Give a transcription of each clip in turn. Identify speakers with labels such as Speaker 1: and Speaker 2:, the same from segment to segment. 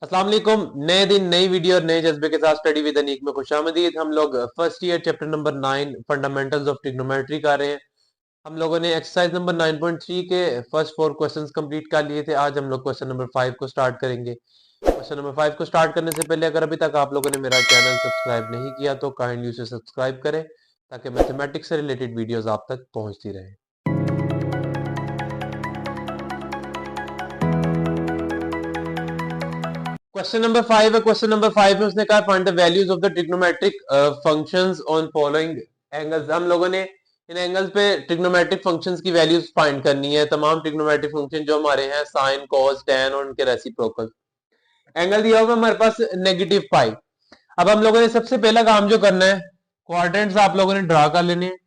Speaker 1: अस्सलाम वालेकुम। नए दिन नई वीडियो और नए जज्बे के साथ स्टडी विद अनीक में खुशामदीद। हम लोग first year chapter number 9 fundamentals of trigonometry कर रहे हैं। हम लोगों ने एक्सरसाइज नंबर 9.3 के फर्स्ट 4 क्वेश्चंस कंप्लीट कर लिए थे। आज हम लोग क्वेश्चन नंबर 5 को स्टार्ट करेंगे। क्वेश्चन नंबर 5 को स्टार्ट करने से पहले अगर अभी तक आप लोगों ने मेरा चैनल सब्सक्राइब नहीं किया तो काइंडली उसे सब्सक्राइब करें ताकि मैथमेटिक्स से रिलेटेड वीडियोस आप तक पहुंचती रहे। क्वेश्चन नंबर 5 है। क्वेश्चन नंबर 5 में उसने कहा find the values of the trigonometric functions on following angles. हम लोगों ने इन एंगल्स पे ट्रिग्नोमेट्रिक फंक्शंस की वैल्यूज फाइंड करनी है। तमाम ट्रिग्नोमेट्रिक फंक्शन जो हमारे हैं साइन कॉस टैन और उनके रेसिप्रोकल। एंगल दिया हुआ हमारे पास नेगेटिव पाई। अब हम लोगों ने सबसे पहला काम जो करना है, क्वाड्रेंट्स आप लोगों ने ड्रा कर लेने हैं।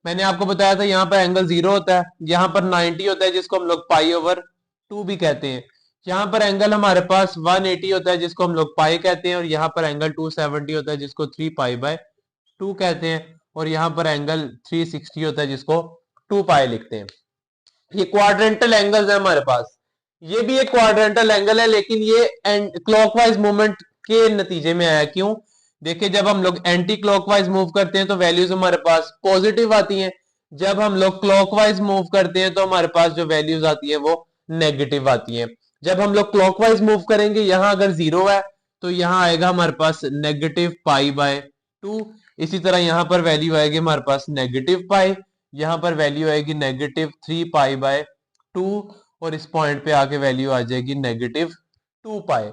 Speaker 1: मैंने आपको बताया था यहाँ पर एंगल 0 होता है, यहाँ पर 90 होता है जिसको हम लोग पाई ओवर 2 भी कहते हैं। यहाँ पर एंगल हमारे पास 180 होता है जिसको हम लोग पाई कहते हैं, और यहाँ पर एंगल 270 होता है जिसको 3 पाई बाय 2 कहते हैं, और यहाँ पर एंगल 360 होता है जिसको 2 पाई लिखते हैं। ये क्वाड्रेंटल एंगल्स है हमारे पास। ये भी एक क्वाड्रेंटल एंगल है लेकिन ये क्लॉकवाइज मूवमेंट के नतीजे में आया। क्यों? देखिए, जब हम लोग एंटी क्लॉकवाइज मूव करते हैं तो वैल्यूज हमारे पास पॉजिटिव आती हैं। जब हम लोग क्लॉकवाइज मूव करते हैं तो हमारे पास जो वैल्यूज आती है वो नेगेटिव आती है। जब हम लोग क्लॉकवाइज मूव करेंगे, यहां अगर 0 है तो यहां आएगा हमारे पास नेगेटिव पाई बाय 2। इसी तरह यहां पर वैल्यू आएगी हमारे पास नेगेटिव पाई, यहां पर वैल्यू आएगी नेगेटिव 3 पाई बाय 2, और इस पॉइंट पे आके वैल्यू आ जाएगी नेगेटिव 2 पाई।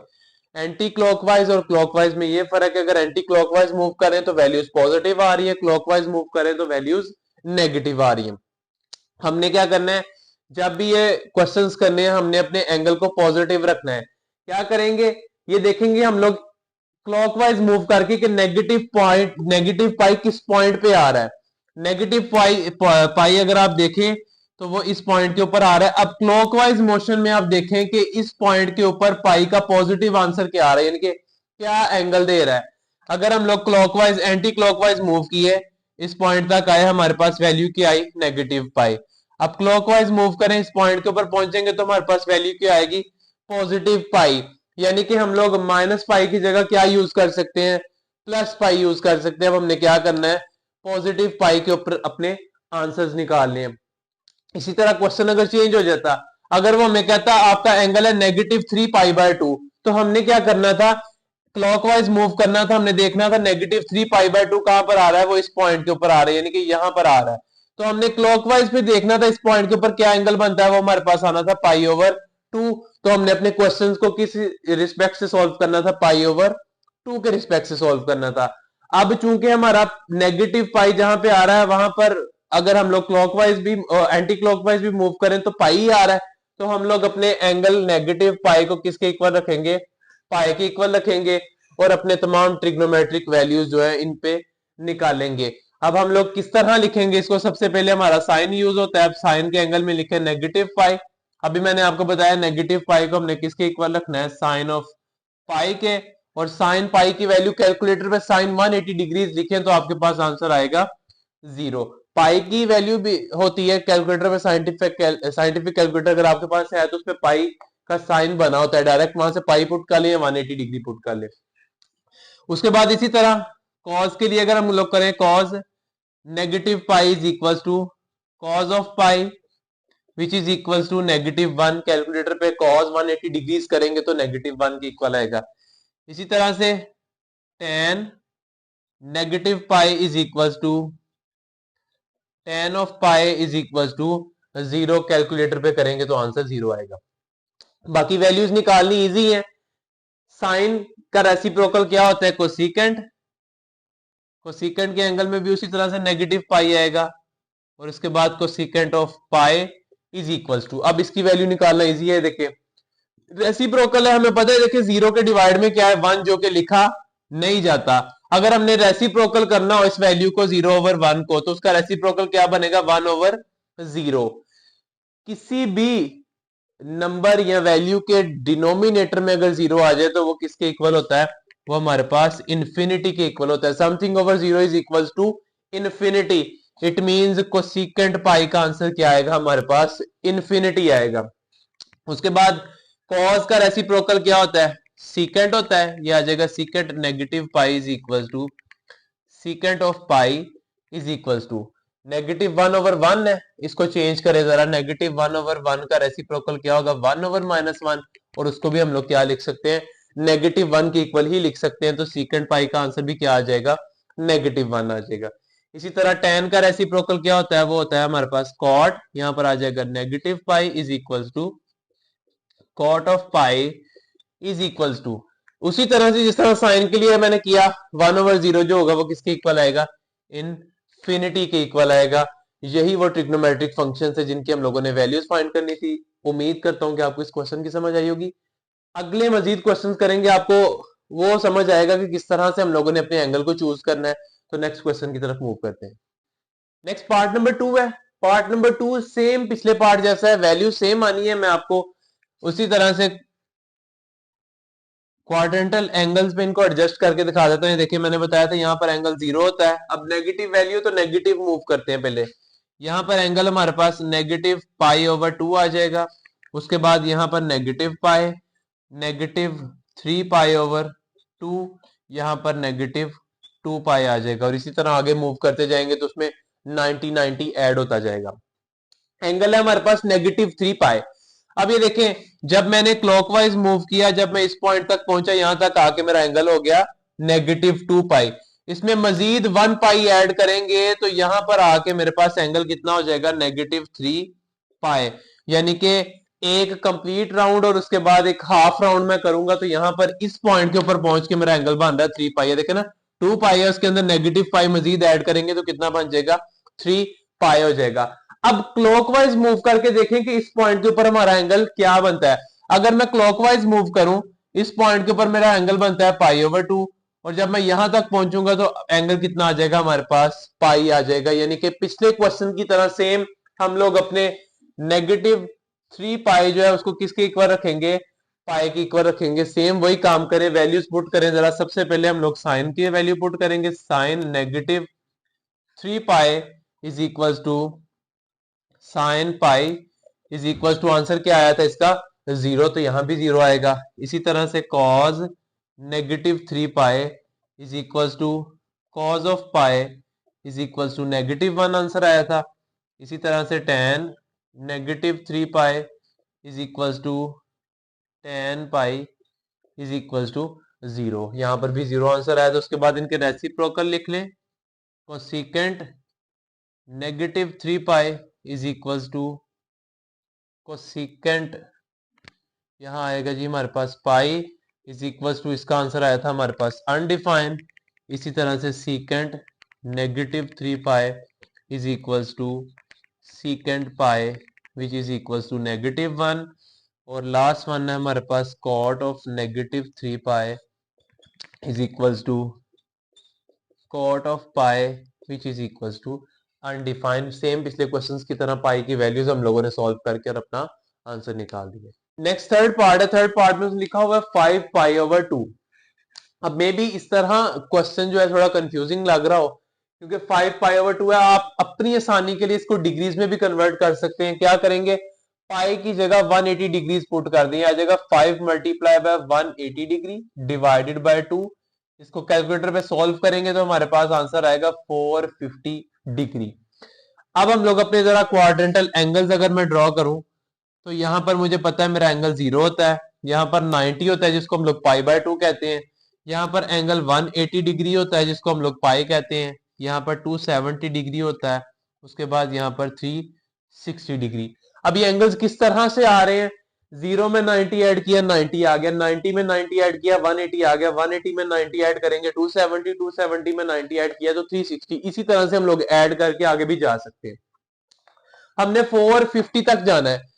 Speaker 1: एंटी क्लॉकवाइज और क्लॉकवाइज में ये फर्क है, अगर एंटी क्लॉकवाइज मूव करें तो वैल्यूज पॉजिटिव आ रही है, क्लॉकवाइज मूव करें तो वैल्यूज नेगेटिव आ रही है। हमने क्या करना है, जब भी ये क्वेश्चंस करने हैं हमने अपने एंगल को पॉजिटिव रखना है। क्या करेंगे, ये देखेंगे हम लोग क्लॉकवाइज मूव करके कि नेगेटिव पॉइंट, नेगेटिव पाई किस पॉइंट पे आ रहा है। नेगेटिव पाई पाई अगर आप देखें तो वो इस पॉइंट के ऊपर आ रहा है। अब क्लॉकवाइज मोशन में आप देखें कि इस पॉइंट के ऊपर पाई का पॉजिटिव आंसर क्या आ रहा है, यानी कि क्या एंगल दे रहा है। अगर हम लोग क्लॉकवाइज एंटी क्लॉकवाइज मूव किए, इस पॉइंट तक आए, हमारे पास वैल्यू क्या आई, नेगेटिव पाई। अब क्लॉकवाइज मूव करें, इस पॉइंट के ऊपर पहुंचेंगे तो हमारे पास वैल्यू क्या आएगी, पॉजिटिव पाई। यानी कि हम लोग माइनस पाई की जगह क्या यूज कर सकते हैं, प्लस पाई यूज कर सकते हैं। अब हमने क्या करना है, पॉजिटिव पाई के ऊपर अपने आंसर्स निकालने हैं। इसी तरह क्वेश्चन अगर चेंज हो जाता, अगर वो हमें कहता आपका एंगल है नेगेटिव 3 पाई बाय 2, तो हमने क्या करना था, क्लॉकवाइज मूव करना था। हमने देखना था नेगेटिव 3 पाई बाय 2 कहां पर आ रहा है, वो इस पॉइंट के ऊपर आ रहा है, यानी कि यहां पर आ रहा है। तो हमने क्लॉकवाइज पे देखना था इस पॉइंट के ऊपर क्या एंगल बनता है, वो हमारे पास आना था पाई ओवर 2। तो हमने अपने क्वेश्चंस को किस रिस्पेक्ट से सॉल्व करना था, पाई ओवर 2 के रिस्पेक्ट से सॉल्व करना था। अब चूंकि हमारा नेगेटिव पाई जहां पे आ रहा है वहां पर अगर हम लोग क्लॉकवाइज भी एंटी क्लॉकवाइज भी मूव करें तो पाई ही आ रहा है, तो हम लोग अपने एंगल नेगेटिव पाई को किसके इक्वल रखेंगे, पाई के इक्वल रखेंगे, और अपने तमाम ट्रिग्नोमेट्रिक वैल्यूज जो है इन पे निकालेंगे। अब हम लोग किस तरह लिखेंगे इसको, सबसे पहले हमारा साइन यूज होता है। अब साइन के एंगल में लिखे नेगेटिव पाई। अभी मैंने आपको बताया नेगेटिव पाई को हमने किसके इक्वल रखना है, साइन ऑफ पाई के। और साइन पाई की वैल्यू कैलकुलेटर पे साइन 180 डिग्रीज लिखें तो आपके पास आंसर आएगा 0। पाई की वैल्यू भी होती है कैलकुलेटर में, साइंटिफिक कैलकुलेटर अगर आपके पास है तो उसमें पाई का साइन बना होता है, डायरेक्ट वहां से पाई पुट कर ले, 180 डिग्री पुट कर ले। उसके बाद इसी तरह कॉज के लिए अगर हम लोग करें, cos negative pi is equal to cos of pi which is equal to -1। Calculator पे कॉज 180 डिग्रीज करेंगे तो -1 के इक्वल आएगा। इसी तरह से tan negative pi is equal to tan of pi is equal to 0। Calculator पे करेंगे तो आंसर 0 आएगा। बाकी वैल्यूज निकालनी इजी है। साइन का रेसिप्रोकल क्या होता है, कोसिकेंट। कोसिकेंट के एंगल में भी उसी तरह से नेगेटिव पाई आएगा, और इसके बाद cosecant of pi is equal to, अब इसकी वैल्यू निकालना इजी है। देखिए रेसिप्रोकल है, हमें पता है, देखिए 0 के डिवाइड में क्या है, 1, जो कि लिखा नहीं जाता। अगर हमने रेसिप्रोकल करना हो इस वैल्यू को 0 ओवर 1 को, तो उसका रेसिप्रोकल क्या बनेगा, 1 ओवर 0। किसी भी नंबर या वैल्यू के डिनोमिनेटर में अगर 0 आ जाए तो वो किसके इक्वल होता है, वो हमारे पास इंफिनिटी के इक्वल होता है। Something over 0 is equal to infinity. It means cosecant pi का आंसर क्या आएगा, हमारे पास इंफिनिटी आएगा। उसके बाद कॉस का रेसिप्रोकल क्या होता है, सीकेंट होता है, ये आ जाएगा secant negative pi is equal to secant of pi is equal to -1/1 है। इसको चेंज करें जरा, -1/1 का रेसिप्रोकल क्या होगा, 1/-1, और उसको भी हम लोग क्या लिख सकते हैं, -1 के इक्वल ही लिख सकते हैं। तो सीकेंट पाई का आंसर भी क्या आ जाएगा, -1 आ जाएगा। इसी तरह tan का रेसिप्रोकल क्या होता है, वो होता है हमारे पास cot, यहां पर आ जाएगा negative pi is equal to cot of pi is equal to, उसी तरह से जिस तरह साइन के लिए मैंने किया 1/0 जो होगा वो किसके इक्वल आएगा, इनफिनिटी के इक्वल आएगा। यही वो ट्रिग्नोमेट्रिक फंक्शन है जिनकी हम लोगों ने वैल्यूज फाइंड करनी थी। उम्मीद करता हूं कि आपको इस क्वेश्चन की समझ आई होगी। अगले मजीद क्वेश्चंस करेंगे, आपको वो समझ आएगा कि किस तरह से हम लोगों ने अपने एंगल को चूज करना है। तो नेक्स्ट क्वेश्चन की तरफ मूव करते हैं। नेक्स्ट पार्ट नंबर 2 है। पार्ट नंबर 2 सेम पिछले पार्ट जैसा है, वैल्यू सेम आनी है। मैं आपको उसी तरह से क्वाड्रेंटल एंगल्स पे इनको एडजस्ट करके दिखा देता हूं। देखिए मैंने बताया था यहाँ पर एंगल 0 होता है। अब नेगेटिव वैल्यू तो नेगेटिव मूव करते हैं पहले। यहाँ पर एंगल हमारे पास -π/2 आ जाएगा। उसके बाद यहाँ पर -π, -3π/2, यहाँ पर -2π आ जाएगा। और इसी तरह आगे मूव करते जाएंगे तो उसमें 90 ऐड होता जाएगा। एंगल है हमारे पास -3π। अब ये देखें, जब मैंने क्लॉकवाइज मूव किया, जब मैं इस पॉइंट तक पहुंचा, यहां तक आके मेरा एंगल हो गया -2π। इसमें मजीद 1π ऐड करेंगे तो यहां पर आके मेरे पास एंगल कितना हो जाएगा, -3π। यानी कि एक कंप्लीट राउंड और उसके बाद एक हाफ राउंड मैं करूंगा तो यहां पर इस पॉइंट के ऊपर पहुंच के मेरा एंगल बन रहा है 3π। ये देखे ना, 2π है, उसके अंदर -π मजीद ऐड करेंगे तो कितना बन जाएगा, 3π हो जाएगा। अब क्लॉकवाइज मूव करके देखें कि इस पॉइंट के ऊपर हमारा एंगल क्या बनता है। अगर मैं क्लॉकवाइज मूव करूं, इस पॉइंट के ऊपर मेरा एंगल बनता है π/2, और जब मैं यहां तक पहुंचूंगा तो एंगल कितना आ जाएगा हमारे पास, पाई आ जाएगा। यानी कि पिछले क्वेश्चन की तरह सेम हम लोग अपने -3π जो है उसको किसके इक्वल रखेंगे, पाई के इक्वल रखेंगे। सेम वही काम करें, वैल्यूज पुट करें जरा। सबसे पहले हम लोग साइन की वैल्यू पुट करेंगे। Sine -3π is equal to sine pi is equal to, answer क्या आया था इसका, 0, तो यहां भी 0 आएगा। इसी तरह से cos -3π is equal to cos of pi is equal to -1 answer आया था। इसी तरह से tan -3π is equal to tan pi is equal to 0, यहां पर भी 0 आंसर आया था। उसके बाद इनके रेसिप्रोकल लिख लें। Cosecant -3π is equal to cosecant, यहां आएगा जी हमारे पास पाई इज इक्वल टू, इसका आंसर आया था हमारे पास अनडिफाइंड। इसी तरह से secant -3π is equal to secant pi which is equal to -1। और लास्ट वन है हमारे पास cot of -3π is equal to cot of pi which is equal to undefined. Same पिछले क्वेश्चंस की तरह पाई की वैल्यूज हम लोगों ने सॉल्व करके और अपना आंसर निकाल दिए। नेक्स्ट थर्ड पार्ट है। थर्ड पार्ट में लिखा हुआ है 5π/2। अब मे भी इस तरह क्वेश्चन जो है थोड़ा कंफ्यूजिंग लग रहा हो, क्योंकि 5π/2 है। आप अपनी आसानी के लिए इसको डिग्रीज में भी कन्वर्ट कर सकते हैं। क्या करेंगे, पाई की जगह 180 डिग्रीज पुट कर दें, आ जाएगा 5 × 180 डिग्री डिवाइडेड बाय 2। इसको कैलकुलेटर पे सॉल्व करेंगे तो हमारे पास आंसर आएगा 450 डिग्री। अब हम लोग अपने जरा क्वाड्रेंटल एंगल्स अगर मैं ड्रॉ करूं तो यहां पर मुझे पता है मेरा एंगल 0 होता है, यहां पर 90 होता है जिसको हम लोग π/2 कहते हैं, यहां पर एंगल 180 डिग्री होता है जिसको हम लोग पाई कहते हैं, यहां पर 270 डिग्री होता है, उसके बाद यहां पर 360 डिग्री। अब ये एंगल्स किस तरह से आ रहे हैं, 0 में 90 ऐड किया 90 आ गया, 90 में 90 ऐड किया 180 आ गया, 180 में 90 ऐड करेंगे 270, 270 में 90 ऐड किया तो 360। इसी तरह से हम लोग ऐड करके आगे भी जा सकते हैं। हमने 450 तक जाना है।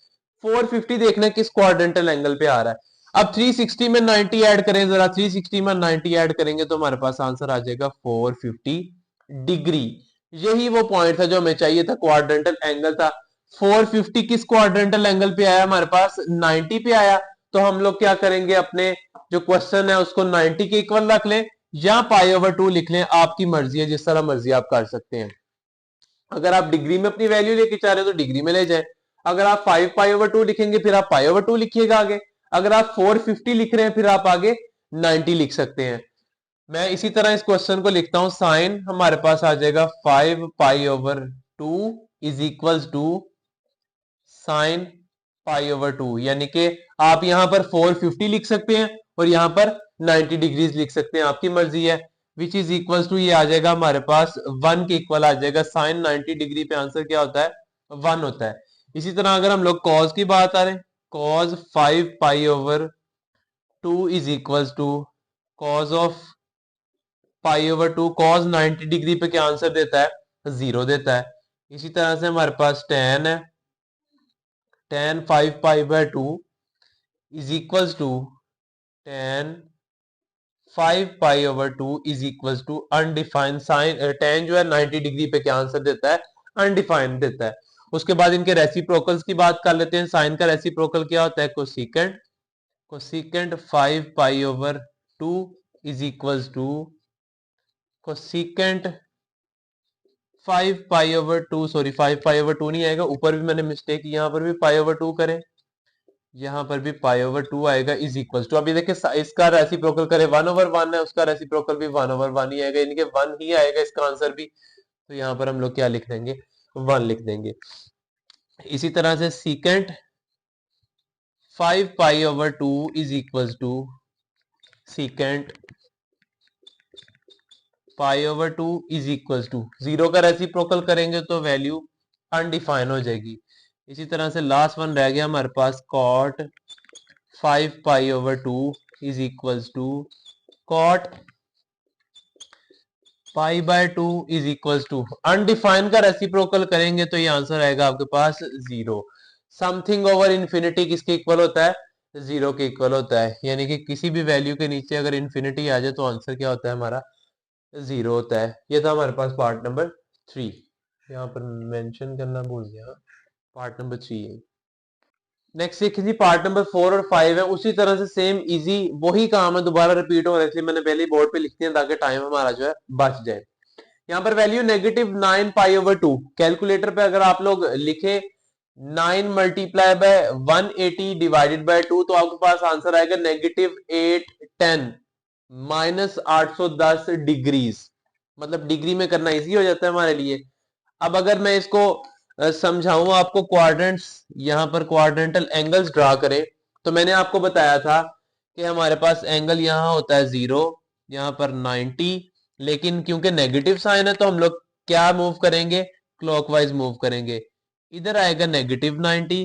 Speaker 1: 450 देखना किस क्वाड्रेंटल एंगल पे आ रहा है। अब 360 में 90 ऐड करें जरा, 360 में 90 ऐड करेंगे तो हमारे पास आंसर आ जाएगा 450 डिग्री। यही वो पॉइंट था जो हमें चाहिए था, क्वाड्रेंटल एंगल था। 450 किस क्वाड्रेंटल एंगल पे आया, हमारे पास 90 पे आया। तो हम लोग क्या करेंगे, अपने जो क्वेश्चन है उसको 90 के इक्वल रख लें या π/2 लिख लें, आपकी मर्जी है, जिस तरह मर्जी आप कर सकते हैं। अगर आप डिग्री में अपनी वैल्यू लेके चाह रहे हो तो डिग्री में ले जाए। अगर आप 5π/2 लिखेंगे फिर आप π/2 लिखिएगा आगे। अगर आप 450 लिख रहे हैं फिर आप आगे 90 लिख सकते हैं। मैं इसी तरह इस क्वेश्चन को लिखता हूं, साइन हमारे पास आ जाएगा 5 पाई/2 इज इक्वल्स टू साइन पाई/2, यानी कि आप यहां पर 450 लिख सकते हैं और यहां पर 90 डिग्रीज लिख सकते हैं, आपकी मर्जी है। विच इज इक्वल्स टू, ये आ जाएगा हमारे पास 1 के इक्वल आ जाएगा। साइन 90 डिग्री पे आंसर क्या होता है? 1 होता है। इसी तरह अगर हम लोग कॉज की बात आ रहे हैं, कॉज 5 पाई/2 is equals to cos of पाई/2। कॉज 90 डिग्री पे क्या आंसर देता है? 0 देता है। इसी तरह से हमारे पास टेन है, टेन 5 पाई/2 इज इक्वल्स टू टेन 5 पाई/2 is equals to undefined. Sine tan जो है 90 डिग्री पे क्या आंसर देता है? अनडिफाइंड देता है। उसके बाद इनके रेसिप्रोकल्स की बात कर लेते हैं। साइन का रेसिप्रोकल क्या होता है? कोसिकेंट। कोसिकेंट 5 पाई/2 इज इक्वल्स टू कोसिकेंट 5 पाई/2, सॉरी 5 पाई/2 नहीं आएगा, ऊपर भी मैंने मिस्टेक की, यहां पर भी पाई/2 करें, यहां पर भी पाई/2 आएगा इज इक्वल टू। अभी देखिए इसका रेसिप्रोकल करें 1/1 है, उसका रेसिप्रोकल भी 1/1 ही आएगा, यानी कि 1 ही आएगा इसका आंसर भी। तो यहां पर हम लोग क्या लिख देंगे? 1 लिख देंगे। इसी तरह से सीकेंट 5 पाई/2 इज इक्वल टू सीकेंट पाई/2 इज इक्वल टू 0 का रेसिप्रोकल करेंगे तो वैल्यू अनडिफाइन हो जाएगी। इसी तरह से लास्ट वन रह गया हमारे पास, कॉट 5 पाई/2 इज इक्वल टू कॉट पाई/2 इज इक्वल टू अनडिफाइन का रेसिप्रोकल करेंगे तो ये आंसर आएगा आपके पास 0। समथिंग ओवर इन्फिनिटी किसके इक्वल होता है? 0 के इक्वल होता है, यानी कि किसी भी वैल्यू के नीचे अगर इन्फिनिटी आ जाए तो आंसर क्या होता है हमारा? 0 होता है। ये था हमारे पास पार्ट नंबर 3, यहाँ पर मेंशन करना भूल गया, पार्ट नंबर 3 है। नेक्स्ट देखिए जी, पार्ट नंबर 4 और 5 है, उसी तरह से सेम इजी वही काम है, दोबारा रिपीट हो रहा है, इसलिए मैंने पहले बोर्ड पे लिख दिया ताकि टाइम हमारा जो है बच जाए। यहाँ पर वैल्यू -9 पाई/2, कैलकुलेटर पे अगर आप लोग लिखे 9 मल्टीप्लाई बाय 180 डिवाइडेड बाय 2 तो आपके पास आंसर आएगा -810 -810 डिग्रीज। मतलब डिग्री में करना इजी हो जाता है हमारे लिए। अब अगर मैं इसको समझाऊं आपको, क्वाड्रेंट्स, यहां पर क्वाड्रेंटल एंगल्स ड्रा करें, तो मैंने आपको बताया था कि हमारे पास एंगल यहां होता है 0, यहां पर 90, लेकिन क्योंकि नेगेटिव साइन है तो हम लोग क्या मूव करेंगे? क्लॉकवाइज मूव करेंगे। इधर आएगा -90,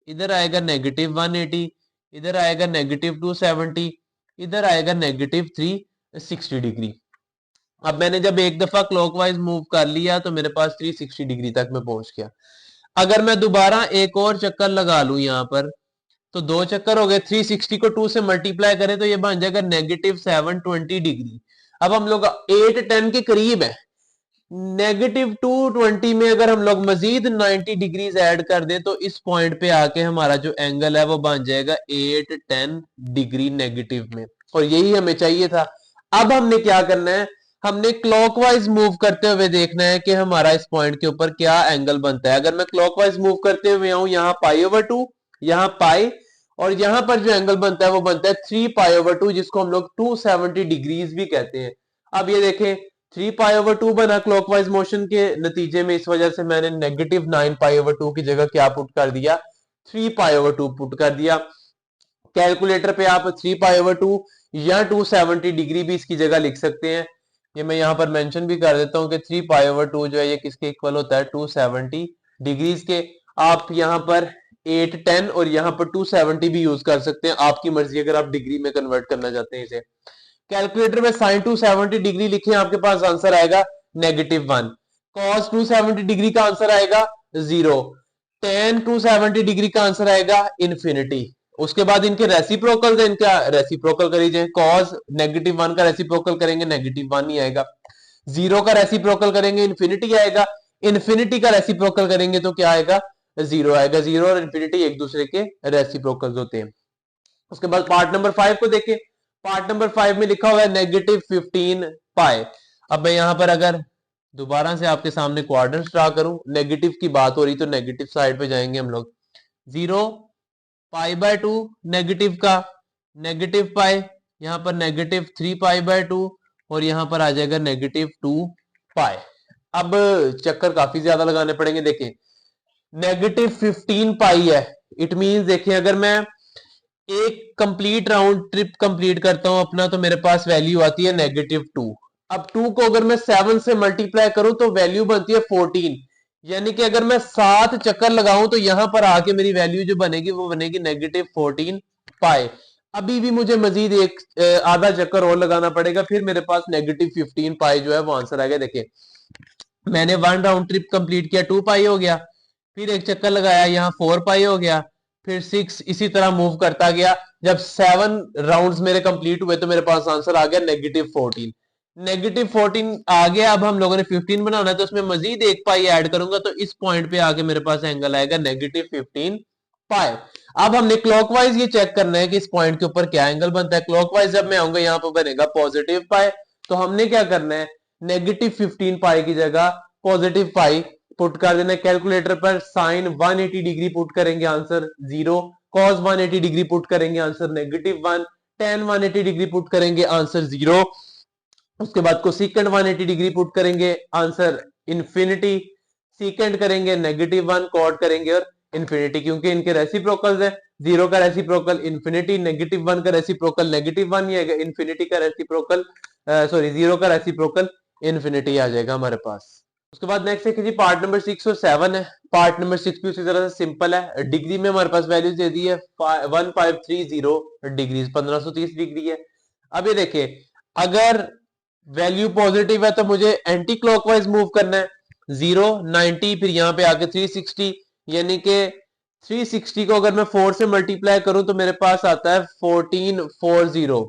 Speaker 1: इधर आएगा -180, इधर आएगा -270, इधर आएगा -360 डिग्री। अब मैंने जब एक दफा क्लॉकवाइज मूव कर लिया तो मेरे पास 360 डिग्री तक मैं पहुंच गया। अगर मैं दोबारा एक और चक्कर लगा लूं यहां पर, तो 2 चक्कर हो गए, 360 को 2 से मल्टीप्लाई करें तो ये बन जाएगा -720 डिग्री। अब हम लोग 810 के करीब है। -220 में अगर हम लोग मजीद 90 डिग्रीज ऐड कर दें तो इस पॉइंट पे आके हमारा जो एंगल है वो बन जाएगा 810 डिग्री नेगेटिव में, और यही हमें चाहिए था। अब हमने क्या करना है? हमने क्लॉकवाइज मूव करते हुए देखना है कि हमारा इस पॉइंट के ऊपर क्या एंगल बनता है। अगर मैं क्लॉकवाइज मूव करते हुए आऊं, यहाँ पाई/2, यहाँ पाई, और यहां पर जो एंगल बनता है वो बनता है 3 पाई/2, जिसको हम लोग 270 डिग्रीज भी कहते हैं। अब ये देखें 3 पाई/2 बना क्लॉकवाइज मोशन के नतीजे में, इस वजह से मैंने -9 पाई/2 की जगह क्या पुट कर दिया? 3 पाई/2 पुट कर दिया। कैलकुलेटर पे आप 3 पाई/2 या 270 डिग्री भी इसकी जगह लिख सकते हैं। ये मैं यहाँ पर मेंशन भी कर देता हूँ कि 3 पाई/2 जो है ये किसके इक्वल होता है? 270 डिग्रीज के। आप यहाँ पर 810 और यहाँ पर 270 भी यूज कर सकते हैं, आपकी मर्जी, अगर आप डिग्री में कन्वर्ट करना चाहते हैं इसे। कैलकुलेटर में साइन 270 डिग्री लिखे, आपके पास आंसर आएगा -1। कॉस 270 डिग्री का आंसर आएगा 0। टेन 270 डिग्री का आंसर आएगा इन्फिनिटी। उसके बाद इनके रेसिप्रोकल है, इनका रेसिप्रोकल करिए। कॉस -1 का रेसिप्रोकल करेंगे -1 ही आएगा। 0 का रेसिप्रोकल करेंगे इन्फिनिटी आएगा। इन्फिनिटी का रेसिप्रोकल करेंगे तो क्या आएगा? 0 आएगा। 0 और इन्फिनिटी एक दूसरे के रेसिप्रोकल होते हैं। उसके बाद पार्ट नंबर 5 को देखें। पार्ट नंबर 5 में लिखा हुआ है -15 पाई। अब मैं यहां पर अगर दोबारा से आपके सामने क्वाड्रेंट्स ड्रा करूं, नेगेटिव की बात हो रही तो नेगेटिव साइड पे जाएंगे हम लोग। 0 पाई/2 नेगेटिव का नेगेटिव पाई, यहां पर नेगेटिव 3 पाई/2 और यहां पर आ जाएगा नेगेटिव 2 पाई। अब चक्कर काफी ज्यादा लगाने पड़ेंगे। देखें नेगेटिव 15 पाई है, इट मीन देखिए अगर मैं एक कंप्लीट राउंड ट्रिप कंप्लीट करता हूं अपना तो मेरे पास वैल्यू आती है -2। अब 2 को अगर मैं 7 से मल्टीप्लाई करूं तो वैल्यू बनती है 14, यानी कि अगर मैं 7 चक्कर लगाऊं तो यहां पर आके मेरी वैल्यू जो बनेगी वो बनेगी -14 पाई। अभी भी मुझे मजीद एक आधा चक्कर और लगाना पड़ेगा, फिर मेरे पास -15 पाई जो है वो आंसर आ गया। देखिए मैंने 1 राउंड ट्रिप कंप्लीट किया, 2 पाई हो गया, फिर एक चक्कर लगाया यहाँ 4 पाई हो गया, फिर 6, इसी तरह मूव करता गया। जब 7 राउंड्स मेरे कंप्लीट हुए तो मेरे पास आंसर आ गया -14। -14 आ गया। अब हम लोगों ने 15 बनाना है तो उसमें मजीद 1 पाई ऐड करूंगा तो इस पॉइंट पे आके मेरे पास एंगल आएगा -15 पाई। अब हमने क्लॉकवाइज ये चेक करना है कि इस पॉइंट के ऊपर क्या एंगल बनता है। क्लॉकवाइज जब मैं आऊंगा यहाँ पर बनेगा +पाई, तो हमने क्या करना है -15 पाई की जगह +पाई पुट कर देना। कैलकुलेटर पर साइन 180 डिग्री पुट करेंगे, आंसर 0। कॉस 180 डिग्री पुट करेंगे, आंसर -1। टेन 180 डिग्री पुट करेंगे, आंसर 0। उसके बाद को सीकेंड 180 डिग्री पुट करेंगे, आंसर इन्फिनिटी। सीकेंड करेंगे -1, कॉट करेंगे और इन्फिनिटी, क्योंकि इनके रेसिप्रोकल्स है। 0 का रेसिप्रोकल इन्फिनिटी, -1 का रेसिप्रोकल -1 ही है, इन्फिनिटी का रेसिप्रोकल सॉरी 0 का रेसिप्रोकल इन्फिनिटी आ जाएगा हमारे पास। उसके बाद नेक्स्ट है कि जी पार्ट नंबर 6 और 7 है। पार्ट नंबर 6 भी उसी तरह से सिंपल है। डिग्री में हमारे पास वैल्यूज दे दी है 1530 डिग्री, 1530 डिग्री है। अब ये देखिए अगर वैल्यू पॉजिटिव है तो मुझे एंटी क्लॉकवाइज मूव करना है। 0 90 फिर यहां पे आके 360, यानी कि 360 को अगर मैं 4 से मल्टीप्लाई करूं तो मेरे पास आता है 1440।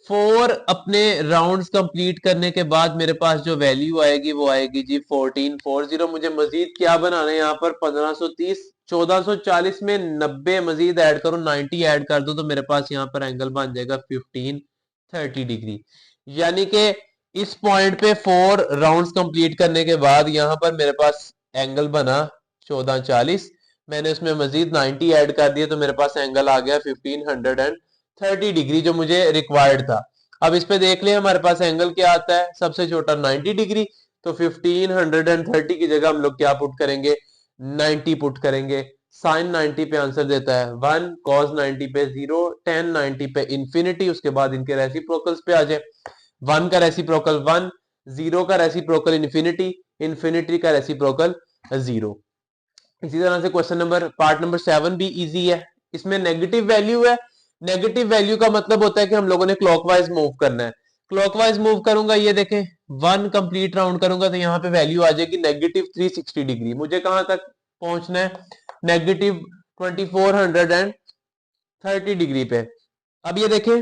Speaker 1: 4 अपने राउंड्स कंप्लीट करने के बाद मेरे पास जो वैल्यू आएगी वो आएगी जी 1440। मुझे मजीद क्या बनाना है यहाँ पर 1530, 1440 में 90 मजीद ऐड करो, 90 ऐड कर दो तो मेरे पास यहाँ पर एंगल बन जाएगा 1530 डिग्री। यानी कि इस पॉइंट पे 4 राउंड्स कंप्लीट करने के बाद यहाँ पर मेरे पास एंगल बना 1440। मैंने उसमें मजीद 90 ऐड कर दिया तो मेरे पास एंगल आ गया 1530 डिग्री जो मुझे रिक्वायर्ड था। अब इस पे देख लिया हमारे पास एंगल क्या आता है, सबसे छोटा 90 डिग्री। तो 1530 की जगह हम लोग क्या पुट करेंगे, 90 पुट करेंगे। साइन 90 पे आंसर देता है 1, कॉस 90 पे 0, टेन 90 पे इन्फिनिटी। उसके बाद इनके रेसिप्रोकल्स पे आ जाए। 1 का रेसिप्रोकल 1, 0 का रेसिप्रोकल इन्फिनिटी, इन्फिनिटी का रेसिप्रोकल 0। इसी तरह से क्वेश्चन नंबर पार्ट नंबर 7 भी इजी है। इसमें नेगेटिव वैल्यू है। नेगेटिव वैल्यू का मतलब होता है कि हम लोगों ने क्लॉकवाइज मूव करना है। क्लॉकवाइज मूव करूंगा, ये देखें 1 कंप्लीट राउंड करूंगा तो यहाँ पे वैल्यू आ जाएगी -360 डिग्री। मुझे कहां तक पहुंचना है, -2430 डिग्री पे। अब ये देखें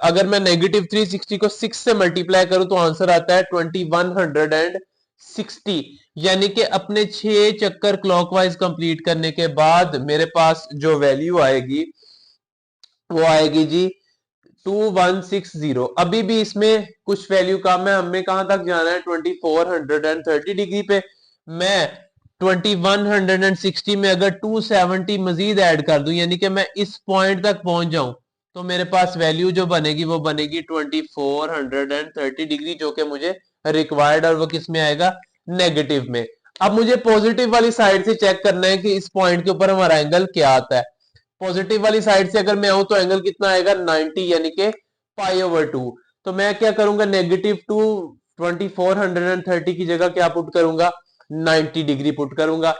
Speaker 1: अगर मैं -360 को 6 से मल्टीप्लाई करूं तो आंसर आता है 2160, यानी कि अपने 6 चक्कर क्लॉकवाइज कंप्लीट करने के बाद मेरे पास जो वैल्यू आएगी वो आएगी जी 2160। अभी भी इसमें कुछ वैल्यू कम है, हमें कहां तक जाना है 2430 डिग्री पे। मैं 2160 में अगर 270 मजीद ऐड कर दूं, यानी कि मैं इस पॉइंट तक पहुंच जाऊं तो मेरे पास वैल्यू जो बनेगी वो बनेगी 2430 डिग्री, जो कि मुझे रिक्वायर्ड, और वो किस में आएगा, नेगेटिव में। अब मुझे पॉजिटिव वाली साइड से चेक करना है कि इस पॉइंट के ऊपर हमारा एंगल क्या आता है। पॉजिटिव वाली साइड से अगर मैं आऊं तो एंगल कितना आएगा 90, यानी कि π/2। तो मैं क्या करूंगा, -2 2430 की जगह क्या पुट करूंगा, 90 डिग्री पुट करूंगा।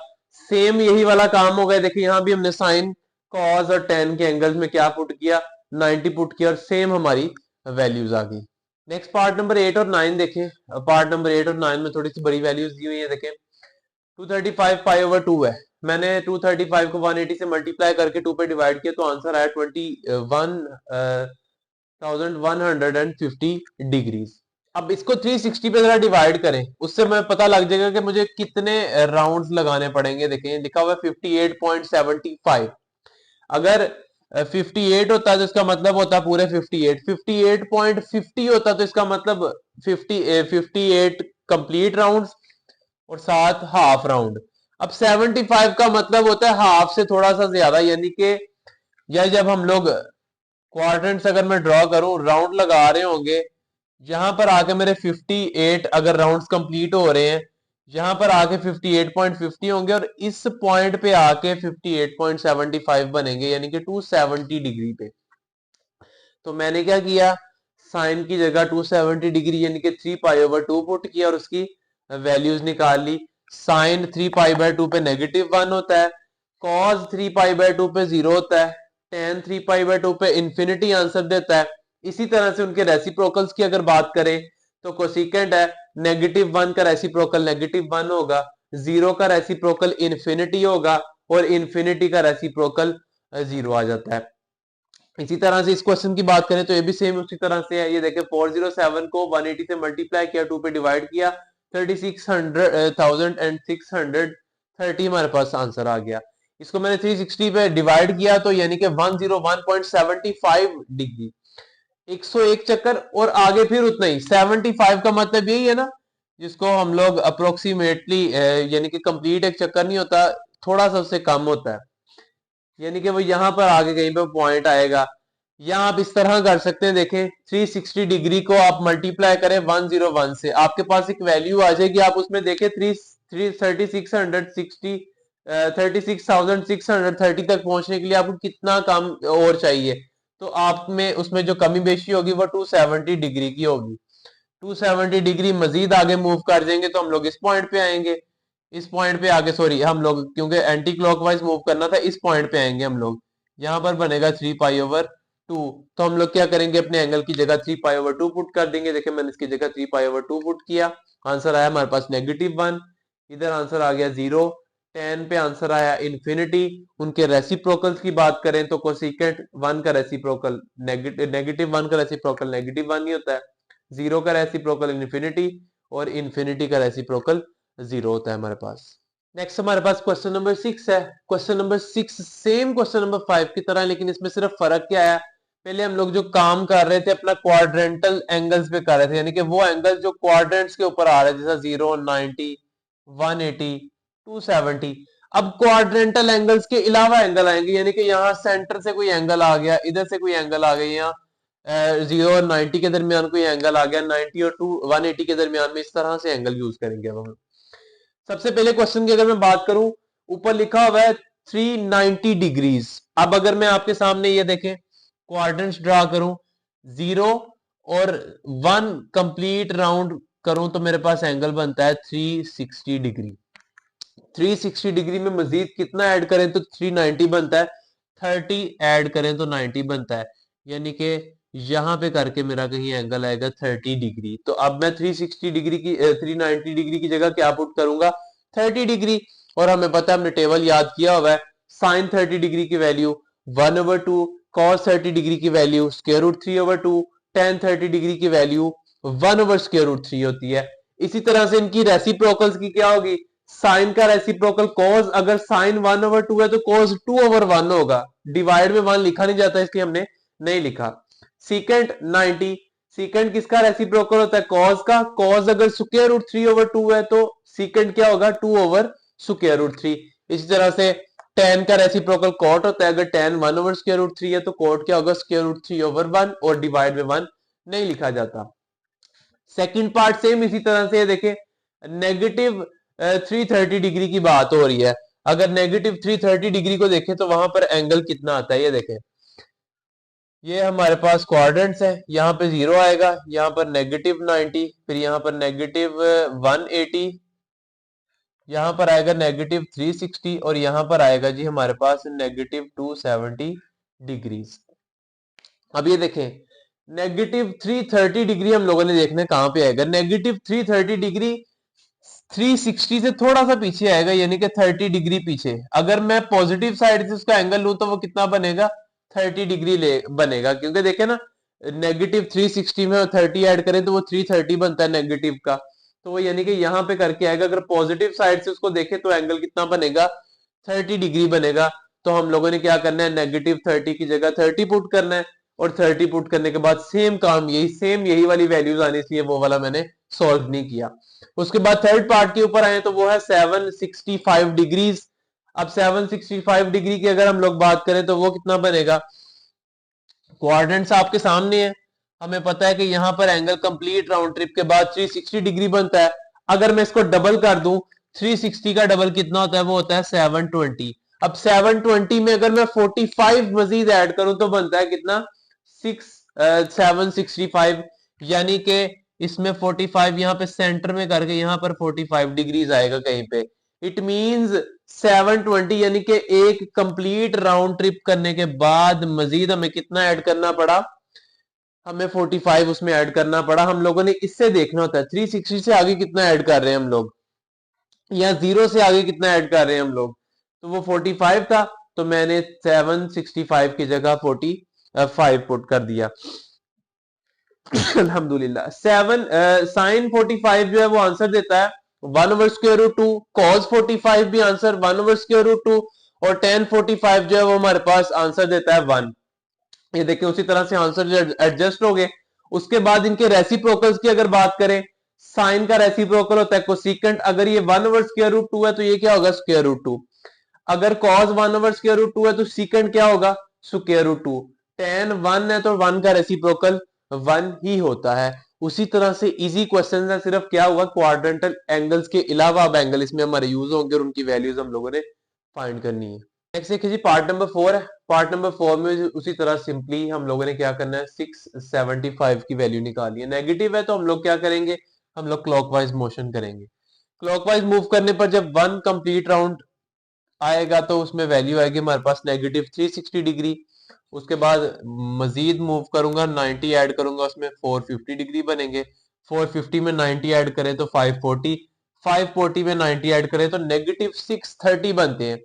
Speaker 1: सेम यही वाला काम हो गया। देखिए यहां भी हमने साइन कॉस और टेन के एंगल्स में क्या पुट किया, 90 पुट किया और सेम हमारी वैल्यूज आ गई। नेक्स्ट पार्ट नंबर 8 और 9 देखें। पार्ट नंबर 8 और 9 में थोड़ी सी बड़ी वैल्यूज दी हुई है। देखें 235 π/2 है। मैंने 235 को 180 से मल्टीप्लाई करके 2 पे डिवाइड किया तो आंसर आया 2150 डिग्रीज। अब इसको 360 पे जरा डिवाइड करें, उससे हमें पता लग जाएगा कि मुझे कितने राउंड्स लगाने पड़ेंगे। देखें लिखा हुआ है 58.75। अगर 58 होता तो इसका मतलब होता पूरे 58, 58.50 होता तो इसका मतलब 58 कंप्लीट राउंड्स और 7 हाफ राउंड। अब 75 का मतलब होता है हाफ से थोड़ा सा ज्यादा, यानी कि या जब हम लोग क्वाड्रेंट्स अगर मैं ड्रॉ करूं, राउंड लगा रहे होंगे, यहां पर आके मेरे 58 अगर राउंड्स कंप्लीट हो रहे हैं, यहां पर आके 58.50 होंगे और इस पॉइंट पे आके 58.75 बनेंगे, यानी कि 270 डिग्री पे। तो मैंने क्या किया, साइन की जगह 270 डिग्री यानी कि 3 पाई/2 पुट किया और उसकी वैल्यूज निकाल ली। साइन 3 पाई/2 पे -1 होता है, कॉस 3 पाई/2 पे 0 होता है, टेन 3 पाई/2 पे इंफिनिटी आंसर देता है। इसी तरह से उनके रेसिप्रोकल्स की अगर बात करें तो कोसिकेंट है, -1 का रेसिप्रोकल -1 होगा, 0 का रेसिप्रोकल इंफिनिटी होगा और इंफिनिटी का रेसिप्रोकल 0 आ जाता है। इसी तरह से इस क्वेश्चन की बात करें तो ये भी सेम उसी तरह से है। ये देखें 407 को 180 से मल्टीप्लाई किया, 2 पे डिवाइड किया, 36,630 हमारे पास आंसर आ गया। इसको मैंने 360 पे डिवाइड किया तो यानी कि 101.75 डिग्री, 101 चक्कर और आगे फिर उतना ही। 75 का मतलब यही है ना, जिसको हम लोग अप्रोक्सीमेटली यानी कि कंप्लीट एक चक्कर नहीं होता, थोड़ा सा उससे कम होता है, यानी कि वो यहां पर आगे कहीं पे पॉइंट आएगा। या आप इस तरह कर सकते हैं, देखें 360 डिग्री को आप मल्टीप्लाई करें 101 से, आपके पास एक वैल्यू आ जाएगी। आप उसमें देखें 3630 तक पहुंचने के लिए आपको कितना काम और चाहिए, तो आप में उसमें जो कमी बेशी होगी वो 270 डिग्री की होगी। 270 डिग्री मजीद आगे मूव कर जाएंगे तो हम लोग इस पॉइंट पे आएंगे, इस पॉइंट पे आगे सॉरी हम लोग क्योंकि एंटी क्लॉकवाइज मूव करना था, इस पॉइंट पे आएंगे हम लोग, यहाँ पर बनेगा 3 पाई/2। तो हम लोग क्या करेंगे, अपने एंगल की जगह 3 पाई/2 पुट कर देंगे। देखिए मैंने इसकी जगह 3 पाई/2 पुट किया, आंसर आया हमारे पास -1, इधर आंसर आ गया 0, टेन पे आंसर आया इंफिनिटी। उनके रेसिप्रोकल्स की बात करें तो कोसिकेंट 1 का रेसिप्रोकल -1 का रेसिप्रोकल -1 ही होता है, 0 का रेसिप्रोकल इंफिनिटी और इंफिनिटी का रेसिप्रोकल 0 होता है हमारे पास। नेक्स्ट हमारे पास क्वेश्चन नंबर 6 है। Question number 6 same question number 5 की तरह, लेकिन इसमें सिर्फ फर्क क्या है, पहले हम लोग जो काम कर रहे थे अपना क्वाड्रेंटल एंगल्स पे कर रहे थे, यानी कि वो एंगल जो क्वाड्रेंट्स के ऊपर आ रहे थे, जैसा 0, 90, 180, 270। अब क्वाड्रेंटल एंगल्स के अलावा एंगल आएंगे, यानी कि यहाँ सेंटर से कोई एंगल आ गया, इधर से कोई एंगल आ गई, यहाँ 0 और 90 के दरमियान कोई एंगल आ गया, 90 और 180 के दरमियान में, इस तरह से एंगल यूज करेंगे अब हम। सबसे पहले क्वेश्चन की अगर मैं बात करूं, ऊपर लिखा हुआ है 390 डिग्रीज। अब अगर मैं आपके सामने ये देखें क्वाड्रेंट्स ड्रा करूं, 0 और 1 कंप्लीट राउंड करूं तो मेरे पास एंगल बनता है 360 डिग्री। 360 डिग्री में मजीद कितना ऐड करें तो 390 बनता है, 30 ऐड करें तो 90 बनता है, यानी कि यहां पे करके मेरा कहीं एंगल आएगा 30 डिग्री। तो अब मैं 360 डिग्री की 390 डिग्री की जगह क्या पुट करूंगा, 30 डिग्री। और हमें पता है, हमने टेबल याद किया हुआ है, साइन 30 डिग्री की वैल्यू 1/2, कॉस 30 डिग्री की वैल्यू √3/2, टेन 30 डिग्री की वैल्यू 1/√3 होती है। इसी तरह से इनकी रेसिप्रोकल्स की क्या होगी, साइन का रेसिप्रोकल कॉस, अगर साइन 1/2 है तो कॉस 2/1 होगा, डिवाइड में 1 लिखा नहीं जाता इसलिए हमने नहीं लिखा। सीकेंट 90, सीकेंट किसका रेसिप्रोकल होता है, कॉस का, कॉस अगर √3/2 है तो सीकेंट क्या होगा, 2/√3। इसी तरह से टेन का रेसिप्रोकल कॉट होता है, अगर टेन 1/√3 है तो कॉट क्या होगा, √3/1 और डिवाइड में 1 नहीं लिखा जाता। सेकंड पार्ट सेम इसी तरह से देखें, नेगेटिव 330 डिग्री की बात हो रही है। अगर नेगेटिव 330 डिग्री को देखें तो वहां पर एंगल कितना आता है, ये देखें, ये हमारे पास क्वाड्रेंट्स है, यहाँ पे 0 आएगा, यहाँ पर -90, फिर यहाँ पर -180, यहाँ पर आएगा -360 और यहाँ पर आएगा जी हमारे पास -270 डिग्रीज। अब ये देखें -330 डिग्री हम लोगों ने देखना कहां पे आएगा, -330 डिग्री 360 से थोड़ा सा पीछे आएगा, यानी कि 30 डिग्री पीछे। अगर मैं पॉजिटिव साइड से उसका एंगल लूं तो वो कितना बनेगा, 30 डिग्री ले बनेगा, क्योंकि देखे ना -360 में 30 ऐड करें तो वो 330 बनता है नेगेटिव का, तो वो यानी कि यहाँ पे करके आएगा। अगर पॉजिटिव साइड से उसको देखे तो एंगल कितना बनेगा, 30 डिग्री बनेगा। तो हम लोगों ने क्या करना है, -30 की जगह 30 पुट करना है और 30 पुट करने के बाद सेम काम यही वाली वैल्यूज आनी चाहिए, वो वाला मैंने सॉल्व नहीं किया। उसके बाद थर्ड पार्ट के ऊपर आए तो वो है 765 डिग्रीज। अब 765 डिग्री की अगर हम लोग बात करें तो वो कितना बनेगा, क्वाड्रेंट्स आपके सामने है, हमें पता है कि यहां पर एंगल कंप्लीट राउंड ट्रिप के बाद 360 डिग्री बनता है। अगर मैं इसको डबल कर दूं, 360 का डबल कितना होता है, वो होता है 720। अब 720 में अगर मैं 45 मजीद ऐड करूं तो बनता है कितना, 765, यानी कि इसमें 45 यहां पे सेंटर में करके यहां पर 45 डिग्रीज आएगा कहीं पे। इट मींस 720 यानी कि एक कंप्लीट राउंड ट्रिप करने के बाद मजीद हमें कितना ऐड करना पड़ा, हमें 45 उसमें ऐड करना पड़ा। हम लोगों ने इससे देखना होता है 360 से आगे कितना ऐड कर रहे हैं हम लोग, या 0 से आगे कितना ऐड कर रहे हैं हम लोग। तो वो 45 था, तो मैंने 765 की जगह 45 पुट कर दिया। अल्हम्दुलिल्लाह। साइन 45 जो है वो आंसर देता है 1/√2, कॉस 45 भी आंसर 1/√2, और tan 45 जो है वो हमारे पास आंसर देता है 1। ये देखिए उसी तरह से आंसर एडजस्ट हो गए। उसके बाद इनके रेसिप्रोकल्स की अगर बात करें, साइन का रेसिप्रोकल होता है कोसिकेंट, अगर ये 1/√2 है तो ये क्या होगा, √2। अगर कॉस 1/√2 है तो सीकेंट क्या होगा, √2। tan 1 है तो 1 का रेसिप्रोकल 1 ही होता है। उसी तरह से इजी क्वेश्चन है, सिर्फ क्या हुआ क्वाड्रेंटल एंगल्स के अलावा अब एंगल इसमें हमारे यूज होंगे और उनकी वैल्यूज हम लोगों ने फाइंड करनी है। नेक्स्ट देखिए जी, पार्ट नंबर 4 है। पार्ट नंबर 4 में उसी तरह सिंपली हम लोगों ने क्या करना है, 675 की वैल्यू निकाली है। नेगेटिव है तो हम लोग क्या करेंगे, हम लोग क्लॉकवाइज मोशन करेंगे। क्लॉकवाइज मूव करने पर जब 1 कंप्लीट राउंड आएगा तो उसमें वैल्यू आएगी हमारे पास -360 डिग्री। उसके बाद मजीद मूव करूंगा, 90 ऐड करूंगा, उसमें 450 डिग्री बनेंगे। 450 में 90 ऐड करें तो 540, 540 में 90 ऐड करें तो -630 बनते हैं।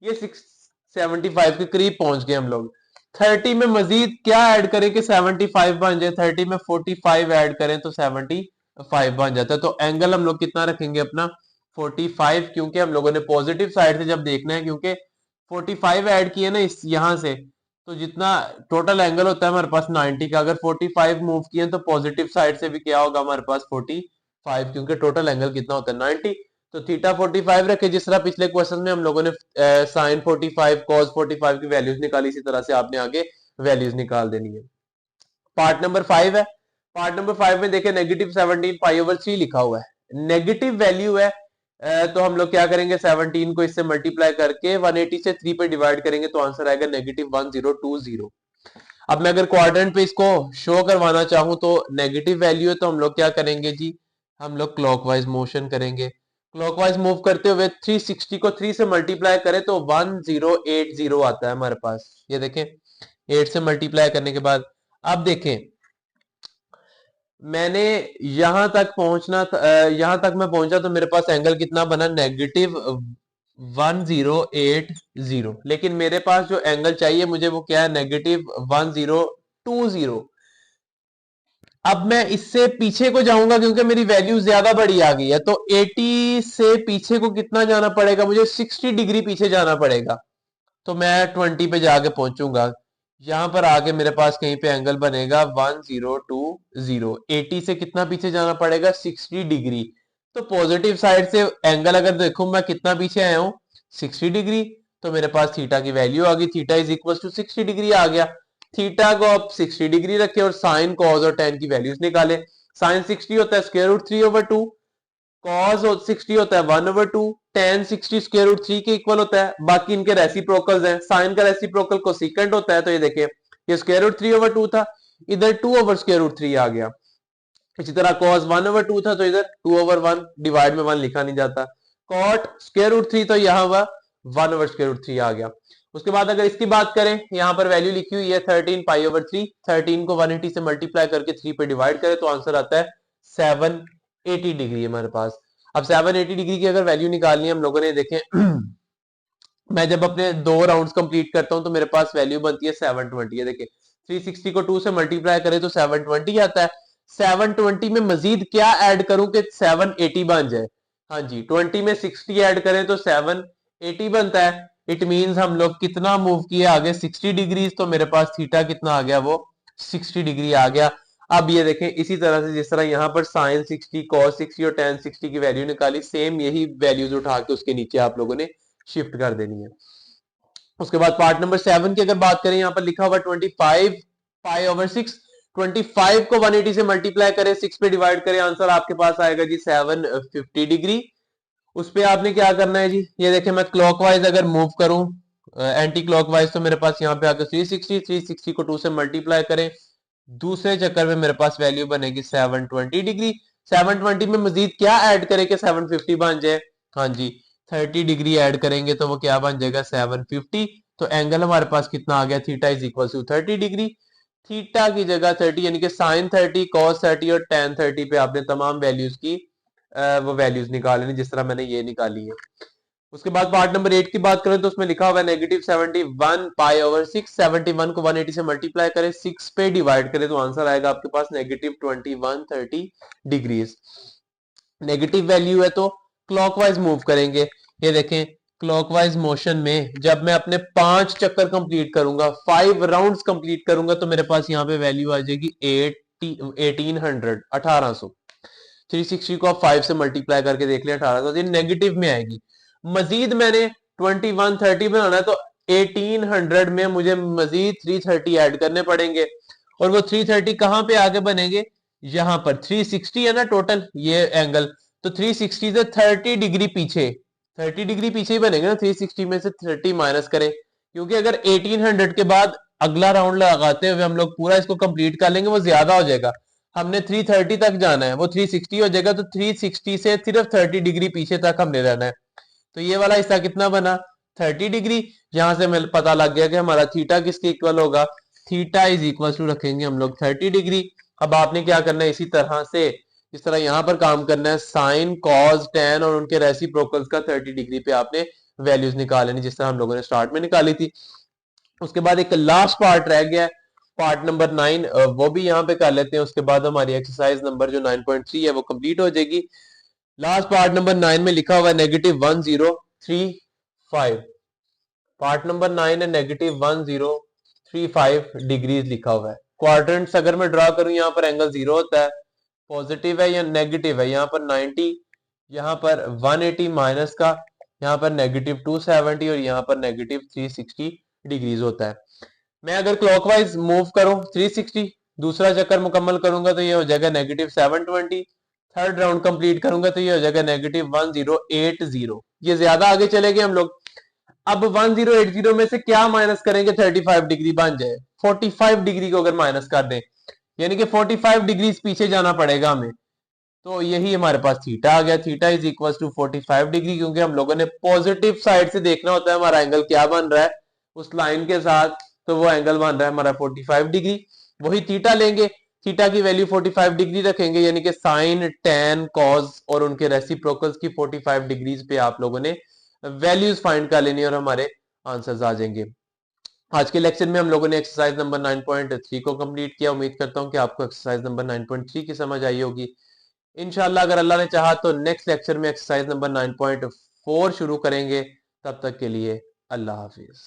Speaker 1: ये 675 के करीब पहुंच गए हम लोग। 30 में मजीद क्या ऐड करें कि 75 बन जाए, 30 में 45 ऐड करें तो 75 बन जाता है। तो एंगल हम लोग कितना रखेंगे अपना, 45, क्योंकि हम लोगों ने पॉजिटिव साइड से जब देखना है, क्योंकि 45 ऐड किए ना इस यहां से, तो जितना टोटल एंगल होता है हमारे पास 90 का, अगर 45 मूव किए तो पॉजिटिव साइड से भी क्या होगा हमारे पास 45, क्योंकि टोटल एंगल कितना होता है 90। तो थीटा 45 रखे, जिस तरह पिछले क्वेश्चन में हम लोगों ने साइन 45 कॉस 45 की वैल्यूज निकाली, इसी तरह से आपने आगे वैल्यूज निकाल देनी है। पार्ट नंबर 5 है। पार्ट नंबर 5 में देखें -17 π/3 लिखा हुआ है, नेगेटिव वैल्यू है। तो हम लोग क्या करेंगे, 17 को इससे मल्टीप्लाई करके 180 से 3 पे डिवाइड करेंगे तो आंसर आएगा -1020। अब मैं अगर क्वाड्रेंट पे इसको शो करवाना चाहूं तो नेगेटिव वैल्यू है, तो हम लोग क्या करेंगे जी, हम लोग क्लॉकवाइज मोशन करेंगे। क्लॉकवाइज मूव करते हुए 360 को 3 से मल्टीप्लाई करें तो 1080 आता है हमारे पास। ये देखें 8 से मल्टीप्लाई करने के बाद, अब देखें मैंने यहां तक पहुंचना था, यहां तक मैं पहुंचा तो मेरे पास एंगल कितना बना, -1080, लेकिन मेरे पास जो एंगल चाहिए मुझे वो क्या है, -1020। अब मैं इससे पीछे को जाऊंगा क्योंकि मेरी वैल्यू ज्यादा बड़ी आ गई है, तो 80 से पीछे को कितना जाना पड़ेगा, मुझे 60 डिग्री पीछे जाना पड़ेगा। तो मैं 20 पे जाके पहुंचूंगा, यहां पर आके मेरे पास कहीं पे एंगल बनेगा 1020। 80 से कितना पीछे जाना पड़ेगा, 60 डिग्री। तो पॉजिटिव साइड से एंगल अगर देखूं मैं कितना पीछे आया हूं, 60 डिग्री। तो मेरे पास थीटा की वैल्यू आ गई, theta is equal to 60 degree आ गया। थीटा को आप 60 डिग्री रखे और साइन कॉस और टेन की वैल्यूज निकाले। साइन 60 होता है √3/2, कॉस 60 होता है 1/2, tan 60 √3 के इक्वल होता है। बाकी इनके रेसिप्रोकल्स हैं, साइन का रेसिप्रोकल कोसिकेंट होता है। तो ये देखिए ये √3/2 था, इधर 2/√3 आ गया। इसी तरह cos 1/2 था तो इधर 2/1, डिवाइड में 1 लिखा नहीं जाता। cot √3 तो यहाँ हुआ 1/√3 आ गया। उसके बाद अगर इसकी बात करें, यहाँ पर वैल्यू लिखी हुई है 13 π/3, 13 को 180 से मल्टीप्लाई करके 3 पे डिवाइड करें तो आंसर आता है 780 डिग्री हमारे पास। अब 780 डिग्री की अगर वैल्यू निकालनी है हम लोगों ने, देखें मैं जब अपने 2 राउंड्स कंप्लीट करता हूं तो मेरे पास वैल्यू बनती है 720। है देखिए 360 को 2 से मल्टीप्लाई करें तो 720 आता है। 720 में मजीद क्या ऐड करूं कि 780 बन जाए, हाँ जी 20 में 60 ऐड करें तो 780 बनता है। इट मींस हम लोग कितना मूव किए आगे, 60 डिग्रीज। तो मेरे पास थीटा कितना आ गया, वो 60 डिग्री आ गया। अब ये देखें इसी तरह से जिस तरह यहाँ पर साइन 60, कॉस 60 और टेन 60 की वैल्यू निकाली, सेम यही वैल्यूज उठा के उसके नीचे आप लोगों ने शिफ्ट कर देनी है। उसके बाद पार्ट नंबर 7 की अगर बात करें, यहाँ पर लिखा हुआ 25 पाई/6। 25 को 180 से मल्टीप्लाई करें, 6 पे डिवाइड करें, आंसर आपके पास आएगा जी 750 डिग्री। उस पे आपने क्या करना है जी, ये देखें मैं क्लॉकवाइज अगर मूव करूं एंटी क्लॉकवाइज, तो मेरे पास यहाँ पे आकर 360 को 2 से मल्टीप्लाई करें, दूसरे चक्कर में मेरे पास वैल्यू बनेगी 720 डिग्री। 720 में मजीद क्या ऐड करें कि 750 बन जाए? हाँ जी, 30 डिग्री ऐड करेंगे तो वो क्या बन जाएगा 750। तो एंगल हमारे पास कितना आ गया, theta is equal to 30 degree. Theta की जगह 30 यानी कि साइन 30, कॉस 30 और टेन 30 पे आपने तमाम वैल्यूज की वो वैल्यूज निकाल लेनी जिस तरह मैंने ये निकाली है। उसके बाद पार्ट नंबर 8 की बात करें तो उसमें लिखा हुआ है -71 पाई/6। 71 को 180 से मल्टीप्लाई करें, 6 पे डिवाइड करें तो आंसर आएगा आपके पास -2130 डिग्रीज। नेगेटिव वैल्यू है तो क्लॉकवाइज मूव करेंगे। ये देखें क्लॉकवाइज मोशन में जब मैं अपने 5 चक्कर कंप्लीट करूंगा, 5 राउंड्स कंप्लीट करूंगा, तो मेरे पास यहाँ पे वैल्यू आ जाएगी 1800। 360 को आप 5 से मल्टीप्लाई करके देख लिया 1800, नेगेटिव में आएगी। मजीद मैंने 2130 बनाना है तो 1800 में मुझे मजीद 330 ऐड करने पड़ेंगे, और वो 330 कहां पे आगे बनेंगे, यहां पर 360 है ना टोटल ये एंगल, तो 360 से 30 डिग्री पीछे, 30 डिग्री पीछे ही बनेंगे ना। 360 में से 30 माइनस करें, क्योंकि अगर 1800 के बाद अगला राउंड लगाते हुए हम लोग पूरा इसको कंप्लीट कर लेंगे वो ज्यादा हो जाएगा। हमने 330 तक जाना है, वो 360 हो जाएगा, तो 360 से सिर्फ 30 डिग्री पीछे तक हमने रहना है। तो ये वाला हिस्सा कितना बना, 30 डिग्री। यहां से हमें पता लग गया कि हमारा थीटा किसके इक्वल होगा, थीटा इज इक्वल टू रखेंगे हम लोग 30 डिग्री। अब आपने क्या करना है, इसी तरह से इस तरह यहां पर काम करना है, साइन कॉस टेन और उनके रेसिप्रोकल्स का 30 डिग्री पे आपने वैल्यूज निकाल लेनी जिस तरह हम लोगों ने स्टार्ट में निकाली थी। उसके बाद एक लास्ट पार्ट रह गया, पार्ट नंबर 9, वो भी यहाँ पे कर लेते हैं। उसके बाद हमारी एक्सरसाइज नंबर जो 9.3 है वो कंप्लीट हो जाएगी। लास्ट पार्ट नंबर 9 में लिखा हुआ है -1035। पार्ट नंबर 9 है -1035 डिग्रीज लिखा हुआ है। क्वाड्रेंट्स अगर मैं ड्रा करूं, यहाँ पर एंगल 0 होता है, पॉजिटिव है या नेगेटिव है, यहाँ पर 90, यहाँ पर 180 माइनस का, यहाँ पर -270 और यहाँ पर -360 डिग्रीज होता है। मैं अगर क्लॉकवाइज मूव करूं 360, दूसरा चक्कर मुकम्मल करूंगा तो ये हो जाएगा -720। थर्ड राउंड कंप्लीट करूंगा तो ये हो जाएगा -1080। ये ज्यादा आगे चले गए हम लोग। अब 1080 में से क्या माइनस करेंगे 35 डिग्री बन जाए, 45 डिग्री को अगर माइनस कर दें, यानी कि 45 डिग्री पीछे जाना पड़ेगा हमें। तो यही हमारे पास थीटा आ गया, theta is equal to 45 degree, क्योंकि हम लोगों ने पॉजिटिव साइड से देखना होता है हमारा एंगल क्या बन रहा है उस लाइन के साथ, तो वो एंगल बन रहा है हमारा 45 डिग्री। वही थीटा लेंगे, थीटा की वैल्यू 45 डिग्री रखेंगे, यानी कि साइन टेन कॉस और उनके रेसिप्रोकल्स की 45 डिग्रीज पे आप लोगों ने वैल्यूज फाइंड कर लेनी और हमारे आंसर्स आ जाएंगे। आज के लेक्चर में हम लोगों ने एक्सरसाइज नंबर 9.3 को कंप्लीट किया। उम्मीद करता हूं कि आपको एक्सरसाइज नंबर 9.3 की समझ आई होगी। इंशाल्लाह अगर अल्लाह ने चाहा तो नेक्स्ट लेक्चर में एक्सरसाइज नंबर 9.4 शुरू करेंगे। तब तक के लिए अल्लाह हाफिज।